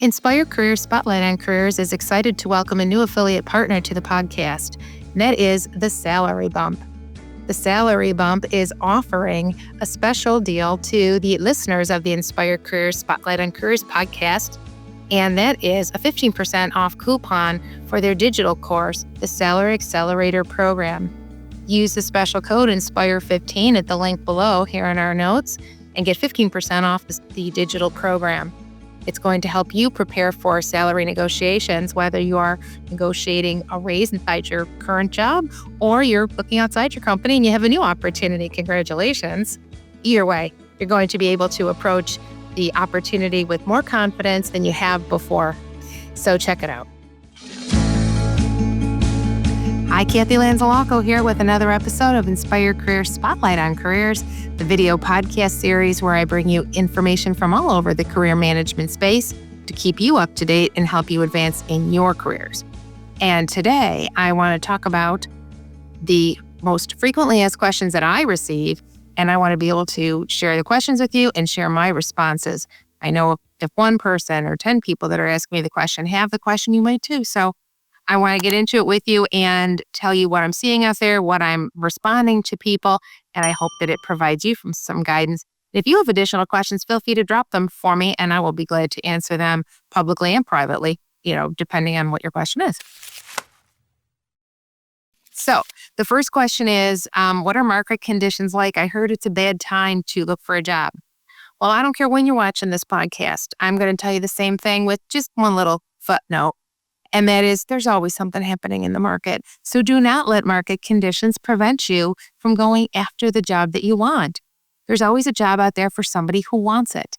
Inspire Career Spotlight on Careers is excited to welcome a new affiliate partner to the podcast, and that is the Salary Bump. The Salary Bump is offering a special deal to the listeners of the Inspire Career Spotlight on Careers podcast, and that is a 15% off coupon for their digital course, the Salary Accelerator Program. Use the special code INSPIRE15 at the link below here in our notes and get 15% off the digital program. It's going to help you prepare for salary negotiations, whether you are negotiating a raise inside your current job or you're looking outside your company and you have a new opportunity. Congratulations. Either way, you're going to be able to approach the opportunity with more confidence than you have before. So check it out. Hi, Kathy Lanzalaco here with another episode of Inspire Career Spotlight on Careers, the video podcast series where I bring you information from all over the career management space to keep you up to date and help you advance in your careers. And today I want to talk about the most frequently asked questions that I receive, and I want to be able to share the questions with you and share my responses. I know if one person or 10 people that are asking me the question have the question, you might too. So I want to get into it with you and tell you what I'm seeing out there, what I'm responding to people, and I hope that it provides you from some guidance. If you have additional questions, feel free to drop them for me, and I will be glad to answer them publicly and privately, depending on what your question is. So the first question is, what are market conditions like? I heard it's a bad time to look for a job. Well, I don't care when you're watching this podcast. I'm going to tell you the same thing with just one little footnote. And that is, there's always something happening in the market. So do not let market conditions prevent you from going after the job that you want. There's always a job out there for somebody who wants it.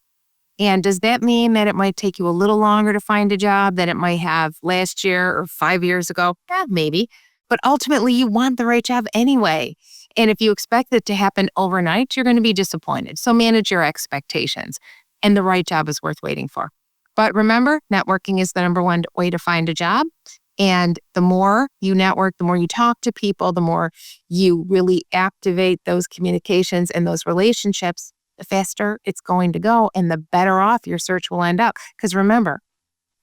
And does that mean that it might take you a little longer to find a job than it might have last year or 5 years ago? Maybe. But ultimately, you want the right job anyway. And if you expect it to happen overnight, you're going to be disappointed. So manage your expectations. And the right job is worth waiting for. But remember, networking is the number one way to find a job. And the more you network, the more you talk to people, the more you really activate those communications and those relationships, the faster it's going to go and the better off your search will end up. Because remember,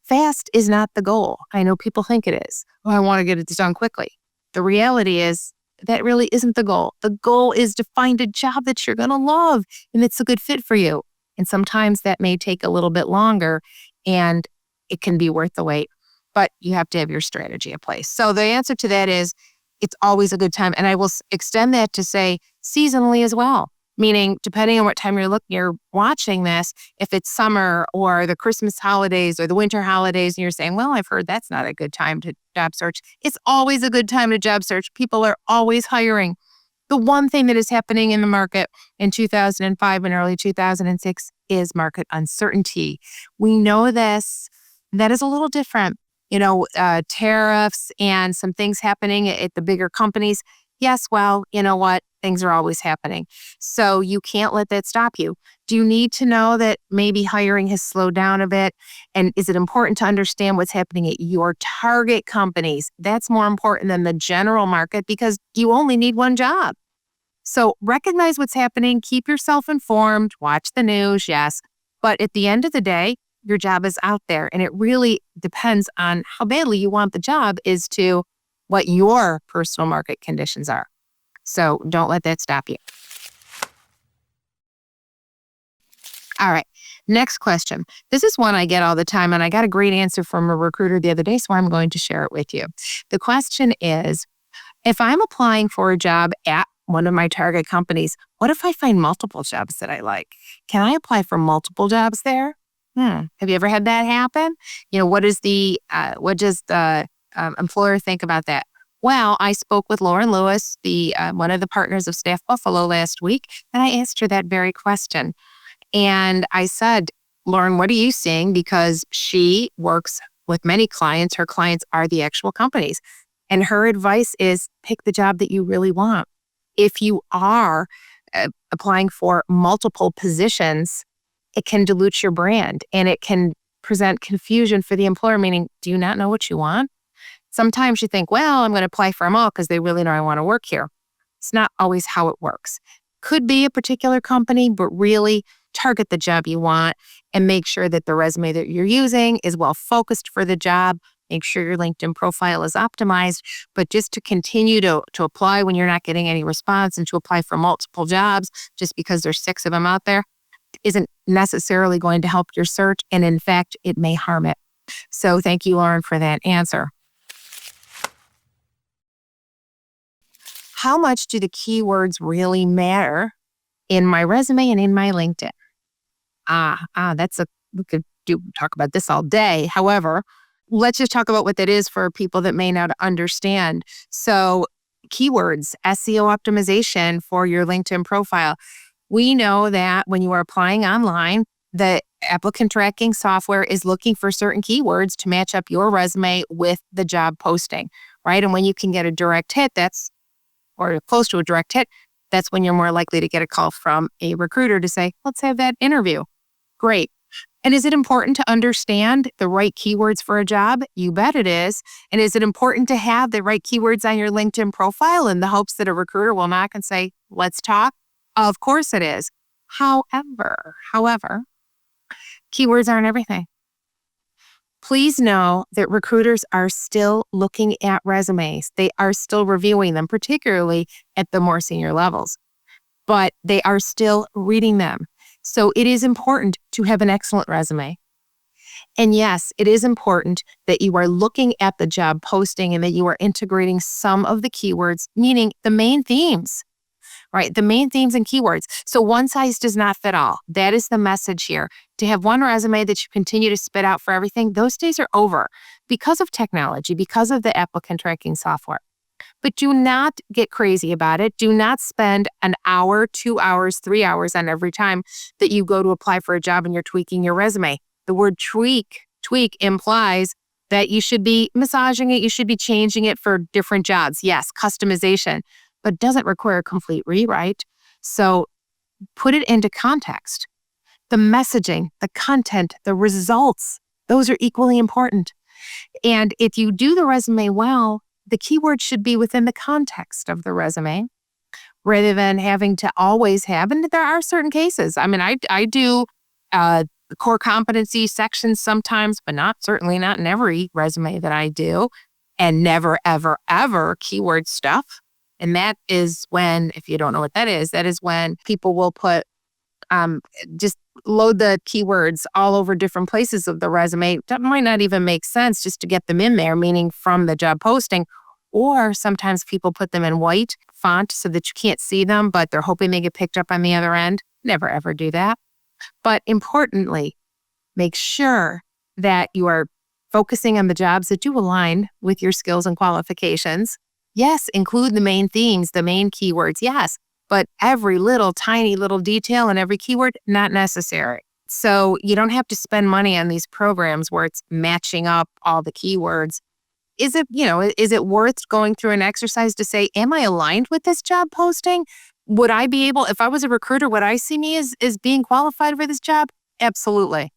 fast is not the goal. I know people think it is. Oh, I want to get it done quickly. The reality is that really isn't the goal. The goal is to find a job that you're going to love and it's a good fit for you. And sometimes that may take a little bit longer and it can be worth the wait, but you have to have your strategy in place. So the answer to that is it's always a good time. And I will extend that to say seasonally as well, meaning depending on what time you're watching this, if it's summer or the Christmas holidays or the winter holidays, and you're saying, well, I've heard that's not a good time to job search. It's always a good time to job search. People are always hiring. The one thing that is happening in the market in 2005 and early 2006 is market uncertainty. We know this. That is a little different. Tariffs and some things happening at the bigger companies. Yes, well, you know what? Things are always happening. So you can't let that stop you. Do you need to know that maybe hiring has slowed down a bit? And is it important to understand what's happening at your target companies? That's more important than the general market because you only need one job. So recognize what's happening, keep yourself informed, watch the news, yes. But at the end of the day, your job is out there. And it really depends on how badly you want the job as to what your personal market conditions are. So don't let that stop you. All right, next question. This is one I get all the time, and I got a great answer from a recruiter the other day, so I'm going to share it with you. The question is, if I'm applying for a job at one of my target companies, what if I find multiple jobs that I like? Can I apply for multiple jobs there? Have you ever had that happen? What does the employer think about that? Well, I spoke with Lauren Lewis, one of the partners of Staff Buffalo last week, and I asked her that very question. And I said, Lauren, what are you seeing? Because she works with many clients. Her clients are the actual companies. And her advice is pick the job that you really want. If you are applying for multiple positions, it can dilute your brand and it can present confusion for the employer, meaning, do you not know what you want? Sometimes you think, well, I'm going to apply for them all because they really know I want to work here. It's not always how it works. Could be a particular company, but really target the job you want and make sure that the resume that you're using is well focused for the job. Make sure your LinkedIn profile is optimized, but just to continue to apply when you're not getting any response and to apply for multiple jobs just because there's 6 of them out there isn't necessarily going to help your search. And in fact, it may harm it. So thank you, Lauren, for that answer. How much do the keywords really matter in my resume and in my LinkedIn? We could talk about this all day. However, let's just talk about what that is for people that may not understand. So keywords, SEO optimization for your LinkedIn profile. We know that when you are applying online, the applicant tracking software is looking for certain keywords to match up your resume with the job posting, right? And when you can get a direct hit, or close to a direct hit, that's when you're more likely to get a call from a recruiter to say, let's have that interview. Great. And is it important to understand the right keywords for a job? You bet it is. And is it important to have the right keywords on your LinkedIn profile in the hopes that a recruiter will knock and say, let's talk? Of course it is. However, keywords aren't everything. Please know that recruiters are still looking at resumes. They are still reviewing them, particularly at the more senior levels, but they are still reading them. So it is important to have an excellent resume. And yes, it is important that you are looking at the job posting and that you are integrating some of the keywords, meaning the main themes, right? The main themes and keywords. So one size does not fit all. That is the message here. To have one resume that you continue to spit out for everything, those days are over because of technology, because of the applicant tracking software. But do not get crazy about it. Do not spend an hour, 2 hours, 3 hours on every time that you go to apply for a job and you're tweaking your resume. The word tweak implies that you should be massaging it, you should be changing it for different jobs. Yes, customization, but doesn't require a complete rewrite. So put it into context. The messaging, the content, the results, those are equally important. And if you do the resume well, the keyword should be within the context of the resume rather than having to always have. And there are certain cases. I mean, I do core competency sections sometimes, but certainly not in every resume that I do, and never, ever, ever keyword stuff. And that is when, if you don't know what that is when people will put, just load the keywords all over different places of the resume. That might not even make sense just to get them in there, meaning from the job posting. Or sometimes people put them in white font so that you can't see them, but they're hoping they get picked up on the other end. Never, ever do that. But importantly, make sure that you are focusing on the jobs that do align with your skills and qualifications. Yes, include the main themes, the main keywords, yes, but every tiny little detail and every keyword, not necessary. So you don't have to spend money on these programs where it's matching up all the keywords. Is it worth going through an exercise to say, am I aligned with this job posting? Would I be able, if I was a recruiter, would I see me as being qualified for this job? Absolutely.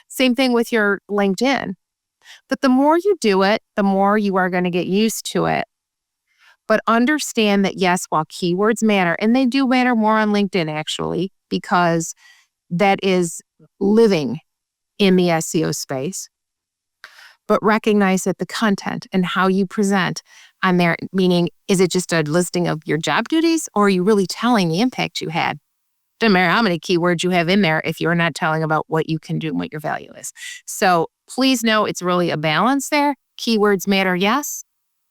Same thing with your LinkedIn. But the more you do it, the more you are going to get used to it. But understand that, yes, while keywords matter, and they do matter more on LinkedIn, actually, because that is living in the SEO space. But recognize that the content and how you present on there, meaning, is it just a listing of your job duties, or are you really telling the impact you had? Doesn't matter how many keywords you have in there if you're not telling about what you can do and what your value is. So please know it's really a balance there. Keywords matter, yes,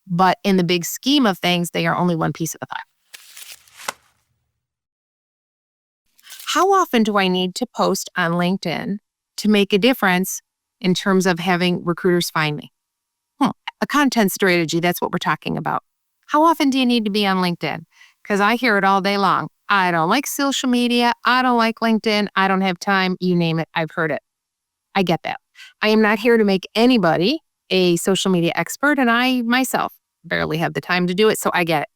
but in the big scheme of things, they are only one piece of the pie. How often do I need to post on LinkedIn to make a difference in terms of having recruiters find me? A content strategy, that's what we're talking about. How often do you need to be on LinkedIn? Because I hear it all day long. I don't like social media. I don't like LinkedIn. I don't have time. You name it. I've heard it. I get that. I am not here to make anybody a social media expert, and I myself barely have the time to do it, so I get it.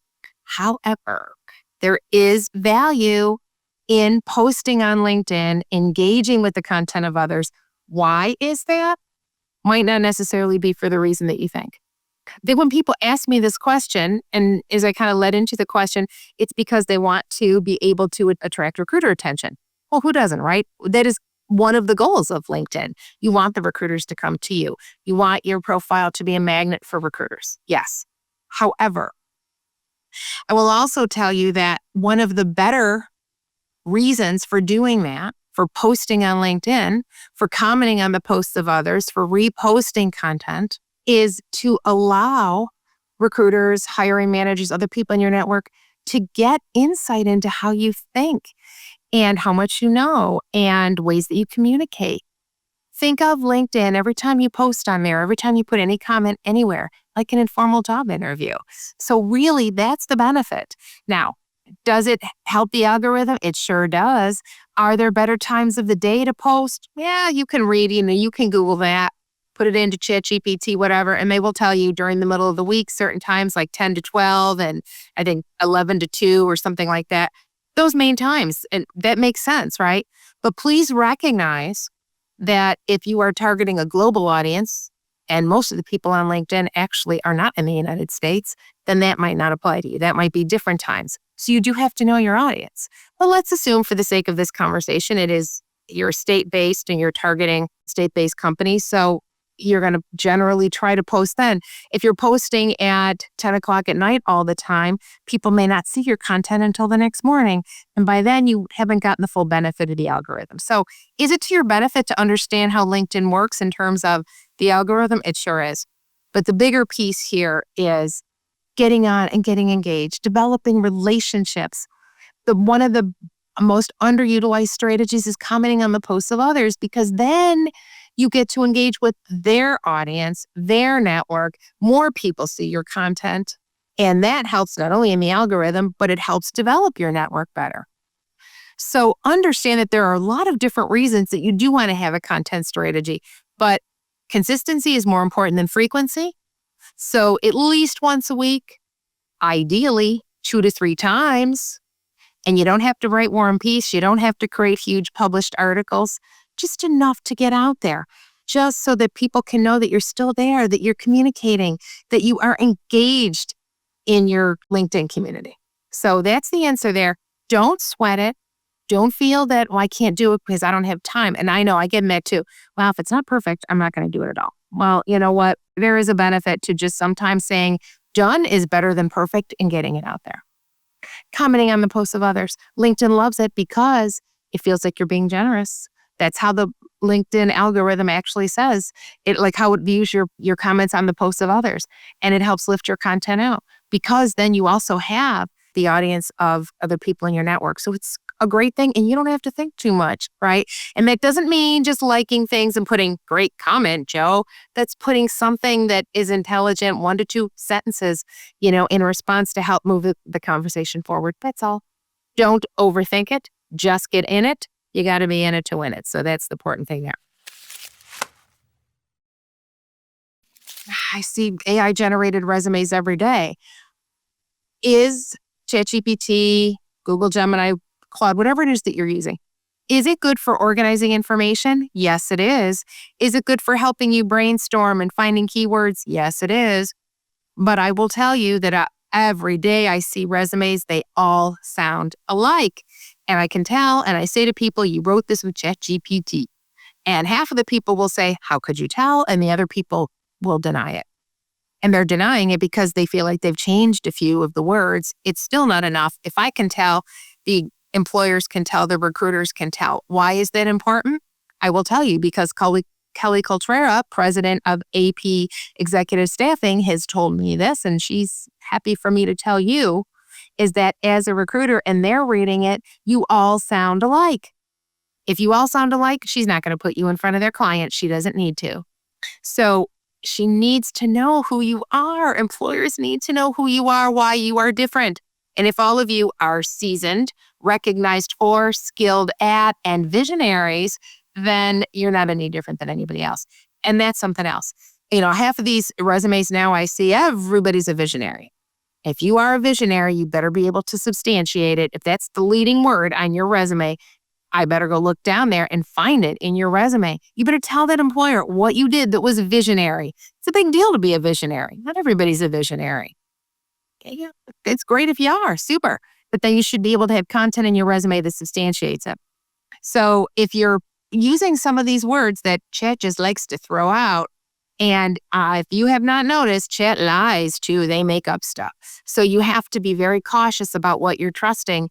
However, there is value in posting on LinkedIn, engaging with the content of others. Why is that? Might not necessarily be for the reason that you think. Then when people ask me this question, and as I kind of led into the question, it's because they want to be able to attract recruiter attention. Well, who doesn't, right? That is one of the goals of LinkedIn. You want the recruiters to come to you. You want your profile to be a magnet for recruiters. Yes. However, I will also tell you that one of the better reasons for doing that, for posting on LinkedIn, for commenting on the posts of others, for reposting content, is to allow recruiters, hiring managers, other people in your network to get insight into how you think and how much you know and ways that you communicate. Think of LinkedIn every time you post on there, every time you put any comment anywhere, like an informal job interview. So, really, that's the benefit. Now, does it help the algorithm? It sure does. Are there better times of the day to post? Yeah, you can read, you can Google that, put it into ChatGPT, whatever, and they will tell you during the middle of the week, certain times like 10 to 12 and I think 11 to 2 or something like that. Those main times, and that makes sense, right? But please recognize that if you are targeting a global audience, and most of the people on LinkedIn actually are not in the United States, then that might not apply to you. That might be different times. So you do have to know your audience. But let's assume for the sake of this conversation, you're state-based and you're targeting state-based companies. So you're going to generally try to post then. If you're posting at 10 o'clock at night all the time, people may not see your content until the next morning. And by then, you haven't gotten the full benefit of the algorithm. So is it to your benefit to understand how LinkedIn works in terms of the algorithm? It sure is. But the bigger piece here is getting on and getting engaged, developing relationships. One of the most underutilized strategies is commenting on the posts of others, because then you get to engage with their audience, their network. More people see your content. And that helps not only in the algorithm, but it helps develop your network better. So understand that there are a lot of different reasons that you do want to have a content strategy, but consistency is more important than frequency. So at least once a week, ideally 2 to 3 times. And you don't have to write War and Peace. You don't have to create huge published articles, just enough to get out there, just so that people can know that you're still there, that you're communicating, that you are engaged in your LinkedIn community. So that's the answer there. Don't sweat it. Don't feel that, I can't do it because I don't have time. And I know I get met too. Well, if it's not perfect, I'm not going to do it at all. Well, you know what? There is a benefit to just sometimes saying done is better than perfect and getting it out there. Commenting on the posts of others. LinkedIn loves it because it feels like you're being generous. That's how the LinkedIn algorithm actually says it, like how it views your comments on the posts of others. And it helps lift your content out, because then you also have the audience of other people in your network. So it's a great thing, and you don't have to think too much, right? And that doesn't mean just liking things and putting great comment, Joe. That's putting something that is intelligent, 1 to 2 sentences, in response to help move the conversation forward. That's all. Don't overthink it. Just get in it. You got to be in it to win it. So that's the important thing there. I see AI generated resumes every day. Is ChatGPT, Google Gemini, Claude, whatever it is that you're using, is it good for organizing information? Yes, it is. Is it good for helping you brainstorm and finding keywords? Yes, it is. But I will tell you that every day I see resumes, they all sound alike. And I can tell, and I say to people, you wrote this with ChatGPT. And half of the people will say, how could you tell? And the other people will deny it. And they're denying it because they feel like they've changed a few of the words. It's still not enough. If I can tell, the employers can tell, the recruiters can tell. Why is that important? I will tell you, because Kelly Coltrera, president of AP Executive Staffing, has told me this, and she's happy for me to tell you, is that as a recruiter and they're reading it, you all sound alike. If you all sound alike, she's not going to put you in front of their client. She doesn't need to. So she needs to know who you are. Employers need to know who you are, why you are different. And if all of you are seasoned, recognized for, skilled at, and visionaries, then you're not any different than anybody else. And that's something else. Half of these resumes now I see, everybody's a visionary. If you are a visionary, you better be able to substantiate it. If that's the leading word on your resume, I better go look down there and find it in your resume. You better tell that employer what you did that was visionary. It's a big deal to be a visionary. Not everybody's a visionary. Yeah, it's great if you are, super. But then you should be able to have content in your resume that substantiates it. So if you're using some of these words that Chat just likes to throw out, and if you have not noticed, Chat lies too. They make up stuff. So you have to be very cautious about what you're trusting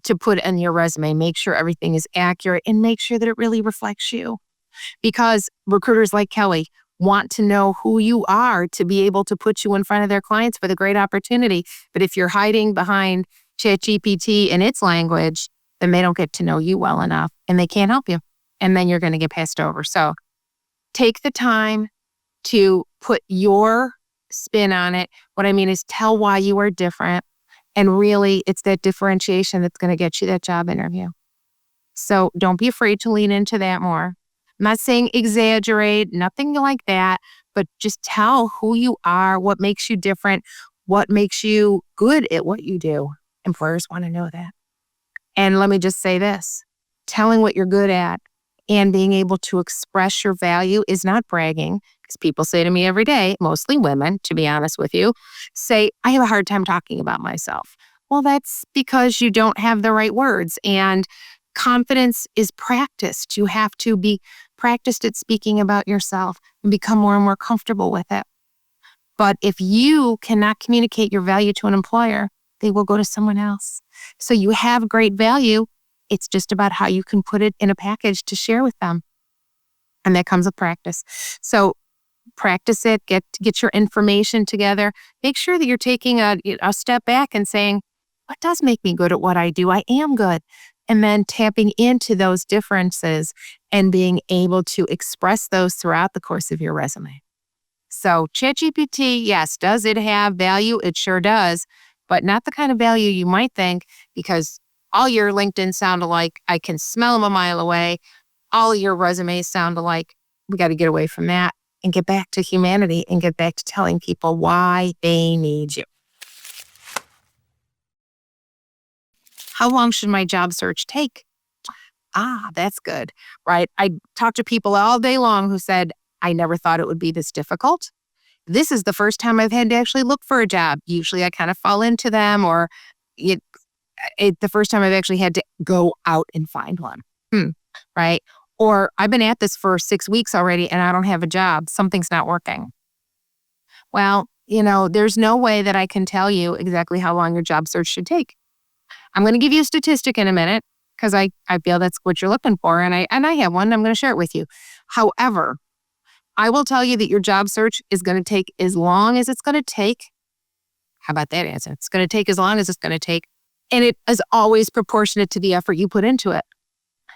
to put in your resume. Make sure everything is accurate and make sure that it really reflects you. Because recruiters like Kelly want to know who you are to be able to put you in front of their clients for the great opportunity. But if you're hiding behind ChatGPT and its language, then they don't get to know you well enough and they can't help you. And then you're going to get passed over. So take the time to put your spin on it. What I mean is tell why you are different. And really, it's that differentiation that's going to get you that job interview. So don't be afraid to lean into that more. I'm not saying exaggerate, nothing like that, but just tell who you are, what makes you different, what makes you good at what you do. Employers want to know that. And let me just say this, telling what you're good at and being able to express your value is not bragging, because people say to me every day, mostly women, to be honest with you, say, I have a hard time talking about myself. Well, that's because you don't have the right words. And confidence is practiced. You have to be practiced at speaking about yourself and become more and more comfortable with it. But if you cannot communicate your value to an employer, they will go to someone else. So you have great value. It's just about how you can put it in a package to share with them. And that comes with practice. So practice it, get your information together. Make sure that you're taking a step back and saying, what does make me good at what I do? I am good. And then tapping into those differences and being able to express those throughout the course of your resume. So ChatGPT, yes, does it have value? It sure does, but not the kind of value you might think, because all your LinkedIn sound alike. I can smell them a mile away. All your resumes sound alike. We got to get away from that and get back to humanity and get back to telling people why they need you. How long should my job search take? That's good, right? I talk to people all day long who said, I never thought it would be this difficult. This is the first time I've had to actually look for a job. Usually I kind of fall into them, or the first time I've actually had to go out and find one, right? Or I've been at this for 6 weeks already and I don't have a job. Something's not working. Well, there's no way that I can tell you exactly how long your job search should take. I'm going to give you a statistic in a minute because I feel that's what you're looking for. And I have one. I'm going to share it with you. However, I will tell you that your job search is going to take as long as it's going to take. How about that answer? It's going to take as long as it's going to take. And it is always proportionate to the effort you put into it.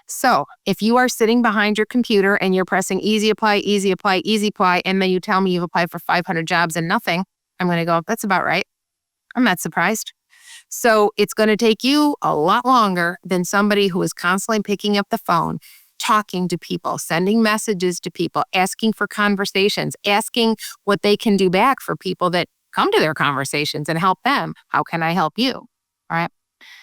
So if you are sitting behind your computer and you're pressing easy apply, easy apply, easy apply, and then you tell me you've applied for 500 jobs and nothing, I'm going to go, that's about right. I'm not surprised. So it's going to take you a lot longer than somebody who is constantly picking up the phone, talking to people, sending messages to people, asking for conversations, asking what they can do back for people that come to their conversations and help them. How can I help you? All right.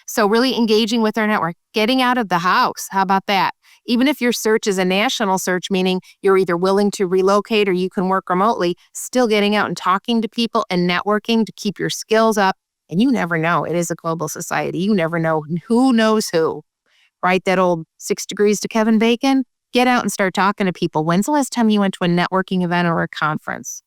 So really engaging with their network, getting out of the house. How about that? Even if your search is a national search, meaning you're either willing to relocate or you can work remotely, still getting out and talking to people and networking to keep your skills up. And you never know. It is a global society. You never know who knows who, right? That old 6 degrees to Kevin Bacon. Get out and start talking to people. When's the last time you went to a networking event or a conference?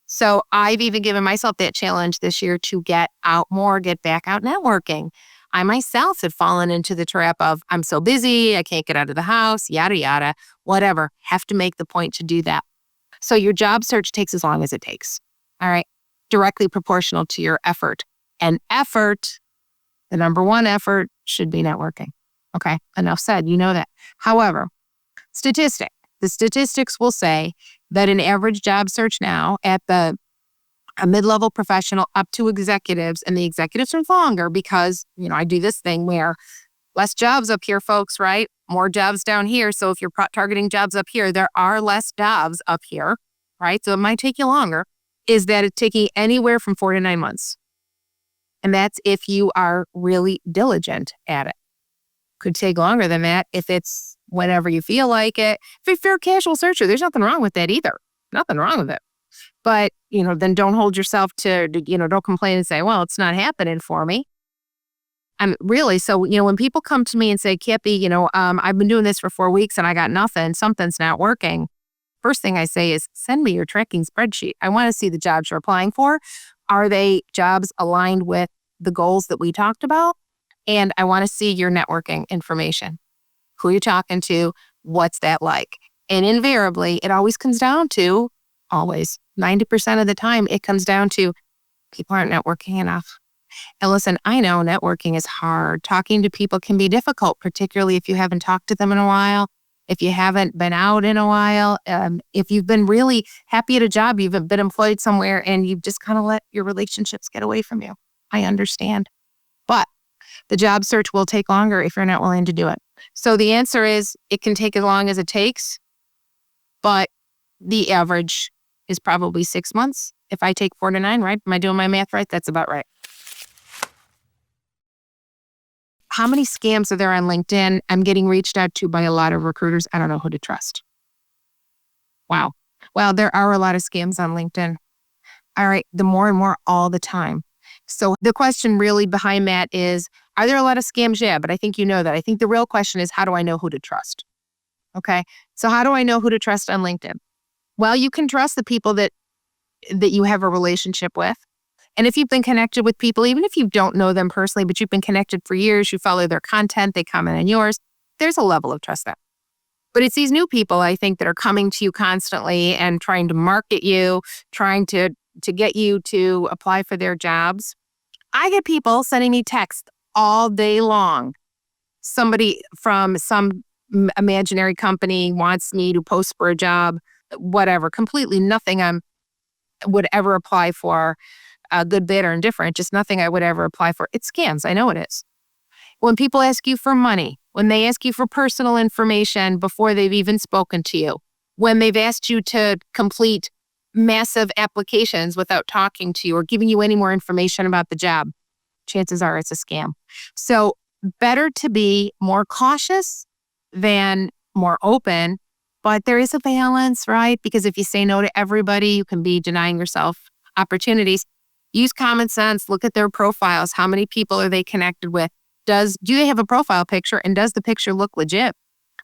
So I've even given myself that challenge this year to get out more, get back out networking. I myself had fallen into the trap of, I'm so busy, I can't get out of the house, yada, yada, whatever. Have to make the point to do that. So your job search takes as long as it takes. All right. Directly proportional to your effort. And effort, the number one effort should be networking. Okay. Enough said. You know that. However, the statistics will say that an average job search now at a mid-level professional up to executives, and the executives are longer because, I do this thing where less jobs up here, folks, right? More jobs down here. So if you're targeting jobs up here, there are less jobs up here, right? So it might take you longer, is that it's taking anywhere from 4 to 9 months. And that's if you are really diligent at it. Could take longer than that if it's whenever you feel like it. If you're a casual searcher, there's nothing wrong with that either. Nothing wrong with it. But, then don't hold yourself to, don't complain and say, well, it's not happening for me. Really, so, when people come to me and say, Kippy, I've been doing this for 4 weeks and I got nothing, something's not working. First thing I say is send me your tracking spreadsheet. I want to see the jobs you're applying for. Are they jobs aligned with the goals that we talked about? And I want to see your networking information. Who you're talking to, what's that like? And invariably, it always comes down to, 90% of the time, it comes down to people aren't networking enough. And listen, I know networking is hard. Talking to people can be difficult, particularly if you haven't talked to them in a while, if you haven't been out in a while, if you've been really happy at a job, you've been employed somewhere and you've just kind of let your relationships get away from you. I understand. But the job search will take longer if you're not willing to do it. So the answer is it can take as long as it takes, but the average is probably 6 months. If I take 4 to 9, right? Am I doing my math right? That's about right. How many scams are there on LinkedIn? I'm getting reached out to by a lot of recruiters. I don't know who to trust. Wow. Well, there are a lot of scams on LinkedIn. All right. The more and more all the time. So the question really behind that is, are there a lot of scams? Yeah, but I think you know that. I think the real question is, how do I know who to trust? Okay. So how do I know who to trust on LinkedIn? Well, you can trust the people that you have a relationship with. And if you've been connected with people, even if you don't know them personally, but you've been connected for years, you follow their content, they comment on yours, there's a level of trust there. But it's these new people, I think, that are coming to you constantly and trying to market you, trying to get you to apply for their jobs. I get people sending me texts all day long. Somebody from some imaginary company wants me to post for a job, whatever, completely nothing I would ever apply for. Good, bad, or indifferent, just nothing I would ever apply for. It's scams. I know it is. When people ask you for money, when they ask you for personal information before they've even spoken to you, when they've asked you to complete massive applications without talking to you or giving you any more information about the job, chances are it's a scam. So better to be more cautious than more open, but there is a balance, right? Because if you say no to everybody, you can be denying yourself opportunities. Use common sense. Look at their profiles. How many people are they connected with? Do they have a profile picture, and does the picture look legit?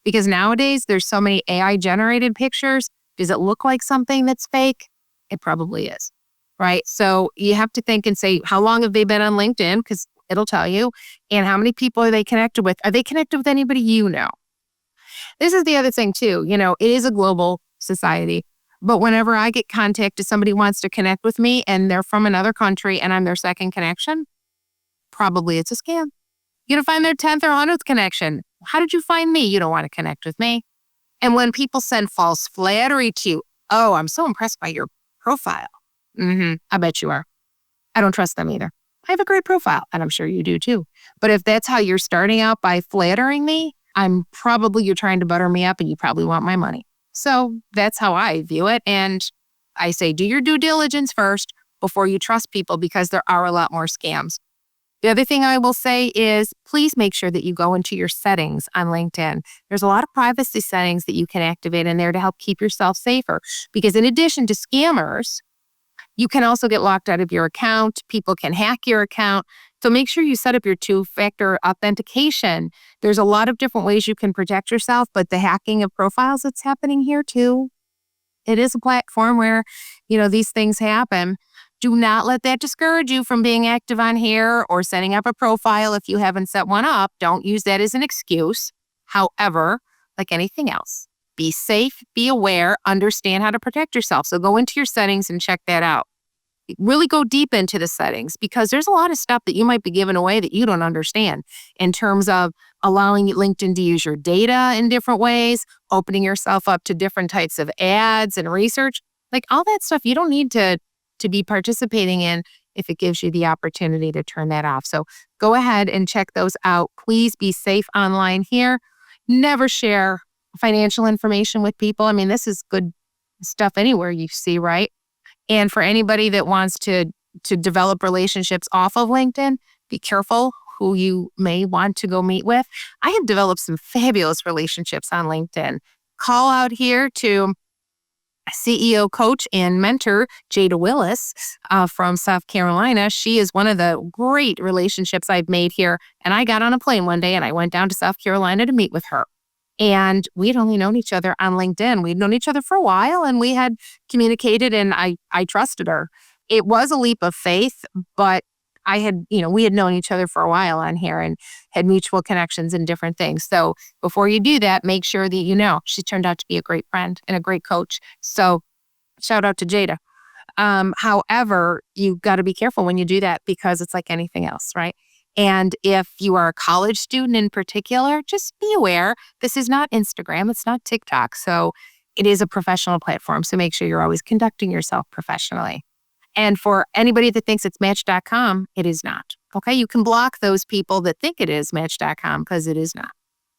Because nowadays there's so many AI generated pictures. Does it look like something that's fake? It probably is, right? So you have to think and say, how long have they been on LinkedIn? Because it'll tell you. And how many people are they connected with? Are they connected with anybody you know? This is the other thing too. It is a global society. But whenever I get contacted, somebody wants to connect with me and they're from another country and I'm their second connection, probably it's a scam. You're going to find their 10th or 100th connection. How did you find me? You don't want to connect with me. And when people send false flattery to you, oh, I'm so impressed by your profile. I bet you are. I don't trust them either. I have a great profile, and I'm sure you do too. But if that's how you're starting out by flattering me, you're trying to butter me up and you probably want my money. So that's how I view it. And I say, do your due diligence first before you trust people, because there are a lot more scams. The other thing I will say is please make sure that you go into your settings on LinkedIn. There's a lot of privacy settings that you can activate in there to help keep yourself safer. Because in addition to scammers, you can also get locked out of your account. People can hack your account. So make sure you set up your 2-factor authentication. There's a lot of different ways you can protect yourself, but the hacking of profiles that's happening here too, it is a platform where, these things happen. Do not let that discourage you from being active on here or setting up a profile if you haven't set one up. Don't use that as an excuse. However, like anything else, be safe, be aware, understand how to protect yourself. So go into your settings and check that out. Really go deep into the settings, because there's a lot of stuff that you might be giving away that you don't understand in terms of allowing LinkedIn to use your data in different ways, opening yourself up to different types of ads and research. Like all that stuff you don't need to be participating in if it gives you the opportunity to turn that off. So go ahead and check those out. Please be safe online here. Never share financial information with people. I mean, this is good stuff anywhere you see, right? And for anybody that wants to develop relationships off of LinkedIn, be careful who you may want to go meet with. I have developed some fabulous relationships on LinkedIn. Call out here to CEO coach and mentor, Jada Willis from South Carolina. She is one of the great relationships I've made here. And I got on a plane one day and I went down to South Carolina to meet with her. And we had only known each other on LinkedIn. We'd known each other for a while and we had communicated and I trusted her. It was a leap of faith, but we had known each other for a while on here and had mutual connections and different things. So before you do that, make sure that she turned out to be a great friend and a great coach. So shout out to Jada. However, you got to be careful when you do that because it's like anything else, right? And if you are a college student in particular, just be aware this is not Instagram, it's not TikTok. So it is a professional platform. So make sure you're always conducting yourself professionally. And for anybody that thinks it's Match.com, it is not. Okay, you can block those people that think it is Match.com because it is not.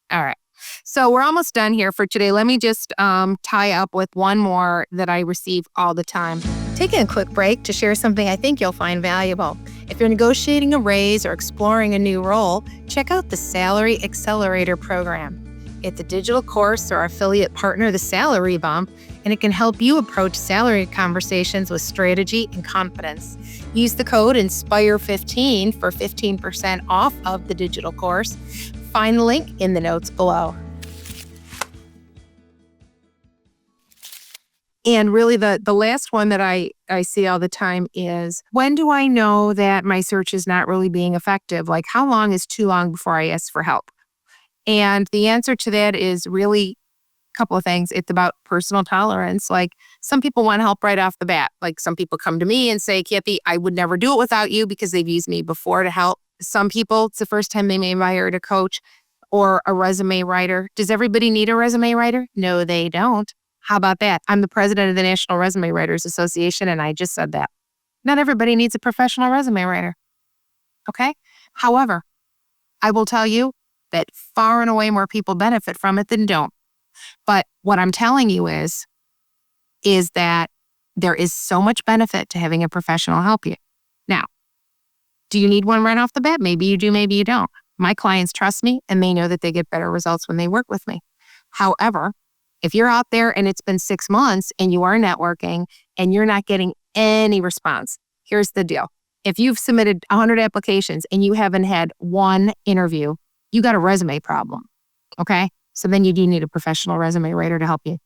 All right. So we're almost done here for today. Let me just tie up with one more that I receive all the time. Taking a quick break to share something I think you'll find valuable. If you're negotiating a raise or exploring a new role, check out the Salary Accelerator program. It's a digital course or affiliate partner, the Salary Bump, and it can help you approach salary conversations with strategy and confidence. Use the code INSPIRE15 for 15% off of the digital course. Find the link in the notes below. And really the last one that I see all the time is, when do I know that my search is not really being effective? Like, how long is too long before I ask for help? And the answer to that is really a couple of things. It's about personal tolerance. Like, some people want help right off the bat. Like, some people come to me and say, Kathy, I would never do it without you because they've used me before to help. Some people, it's the first time they may have hired a coach or a resume writer. Does everybody need a resume writer? No, they don't. How about that? I'm the president of the National Resume Writers Association, and I just said that. Not everybody needs a professional resume writer. Okay? However, I will tell you that far and away more people benefit from it than don't. But what I'm telling you is that there is so much benefit to having a professional help you. Now, do you need one right off the bat? Maybe you do, maybe you don't. My clients trust me and they know that they get better results when they work with me. However, if you're out there and it's been 6 months and you are networking and you're not getting any response, here's the deal. If you've submitted 100 applications and you haven't had one interview, you got a resume problem, okay? So then you do need a professional resume writer to help you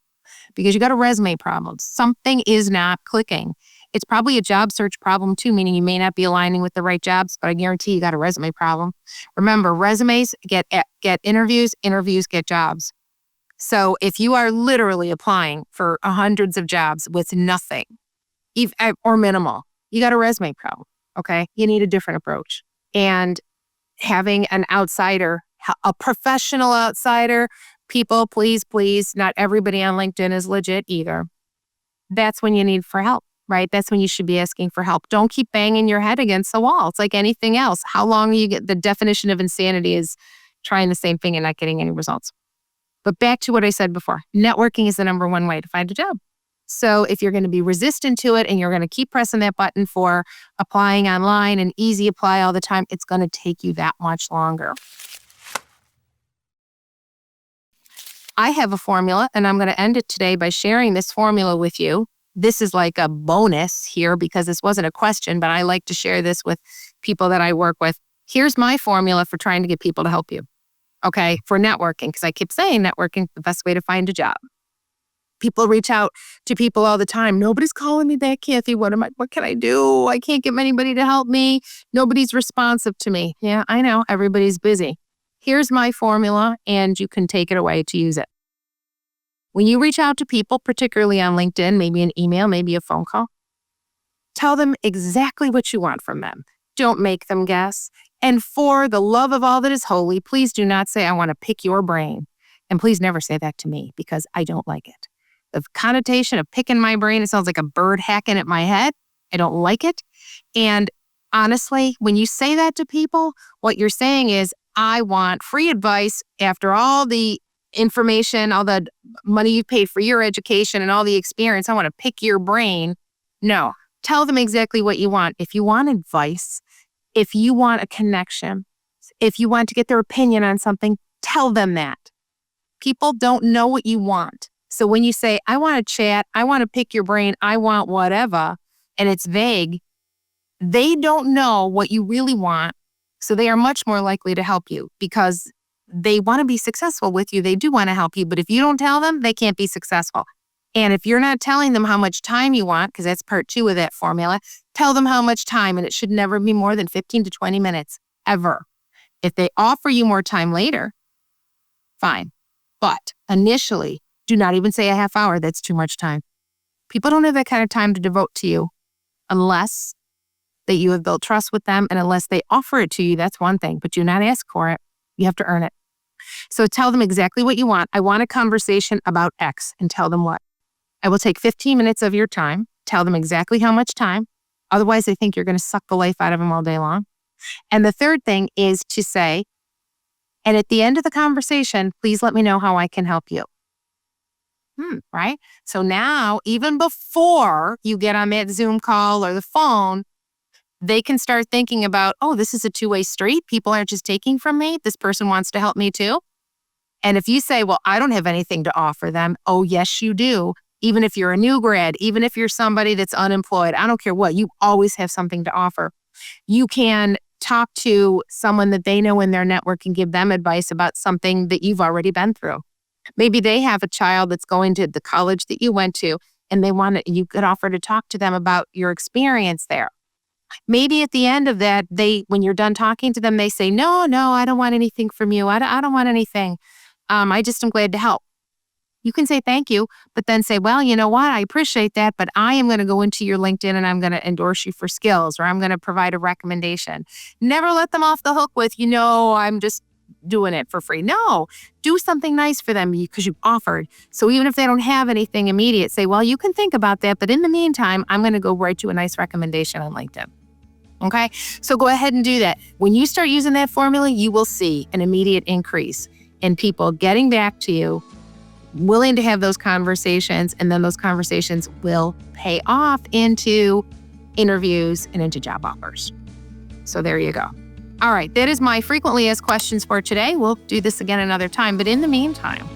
because you got a resume problem. Something is not clicking. It's probably a job search problem too, meaning you may not be aligning with the right jobs, but I guarantee you got a resume problem. Remember, resumes get interviews, interviews get jobs. So if you are literally applying for hundreds of jobs with nothing, or minimal, you got a resume problem, okay? You need a different approach. And having an outsider, a professional outsider, people, please, not everybody on LinkedIn is legit either. That's when you need for help, right? That's when you should be asking for help. Don't keep banging your head against the wall. It's like anything else. How long you get, the definition of insanity is trying the same thing and not getting any results. But back to what I said before, networking is the number one way to find a job. So if you're going to be resistant to it and you're going to keep pressing that button for applying online and easy apply all the time, it's going to take you that much longer. I have a formula and I'm going to end it today by sharing this formula with you. This is like a bonus here because this wasn't a question, but I like to share this with people that I work with. Here's my formula for trying to get people to help you. Okay, for networking, because I keep saying networking is the best way to find a job. People reach out to people all the time. Nobody's calling me back, Kathy. What can I do? I can't get anybody to help me. Nobody's responsive to me. Yeah, I know. Everybody's busy. Here's my formula, and you can take it away to use it. When you reach out to people, particularly on LinkedIn, maybe an email, maybe a phone call, tell them exactly what you want from them. Don't make them guess. And for the love of all that is holy, please do not say, I want to pick your brain. And please never say that to me because I don't like it. The connotation of picking my brain, it sounds like a bird hacking at my head. I don't like it. And honestly, when you say that to people, what you're saying is, I want free advice after all the information, all the money you paid for your education and all the experience. I want to pick your brain. No, tell them exactly what you want. If you want advice, if you want a connection, if you want to get their opinion on something, tell them that. People don't know what you want. So when you say, I want to chat, I want to pick your brain, I want whatever, and it's vague, they don't know what you really want. So they are much more likely to help you because they want to be successful with you. They do want to help you. But if you don't tell them, they can't be successful. And if you're not telling them how much time you want, because that's part 2 of that formula, tell them how much time. And it should never be more than 15 to 20 minutes, ever. If they offer you more time later, fine. But initially, do not even say a half hour. That's too much time. People don't have that kind of time to devote to you unless that you have built trust with them, and unless they offer it to you, that's one thing, but do not ask for it. You have to earn it. So tell them exactly what you want. I want a conversation about X, and tell them what. I will take 15 minutes of your time. Tell them exactly how much time. Otherwise, they think you're going to suck the life out of them all day long. And the third thing is to say, and at the end of the conversation, please let me know how I can help you. Right? So now, even before you get on that Zoom call or the phone, they can start thinking about, oh, this is a two-way street. People aren't just taking from me. This person wants to help me too. And if you say, well, I don't have anything to offer them. Oh, yes, you do. Even if you're a new grad, even if you're somebody that's unemployed, I don't care what, you always have something to offer. You can talk to someone that they know in their network and give them advice about something that you've already been through. Maybe they have a child that's going to the college that you went to, and you could offer to talk to them about your experience there. Maybe at the end of that, when you're done talking to them, they say, no, I don't want anything from you. I don't want anything. I just am glad to help. You can say thank you, but then say, well, you know what? I appreciate that, but I am going to go into your LinkedIn and I'm going to endorse you for skills, or I'm going to provide a recommendation. Never let them off the hook with, I'm just doing it for free. No, do something nice for them because you've offered. So even if they don't have anything immediate, say, well, you can think about that, but in the meantime, I'm going to go write you a nice recommendation on LinkedIn. Okay? So go ahead and do that. When you start using that formula, you will see an immediate increase in people getting back to you, willing to have those conversations, and then those conversations will pay off into interviews and into job offers. So there you go. All right, that is my frequently asked questions for today. We'll do this again another time, but in the meantime,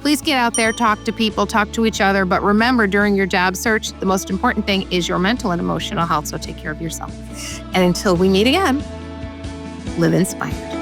please get out there, talk to people, talk to each other, but remember during your job search, the most important thing is your mental and emotional health, so take care of yourself. And until we meet again, live inspired.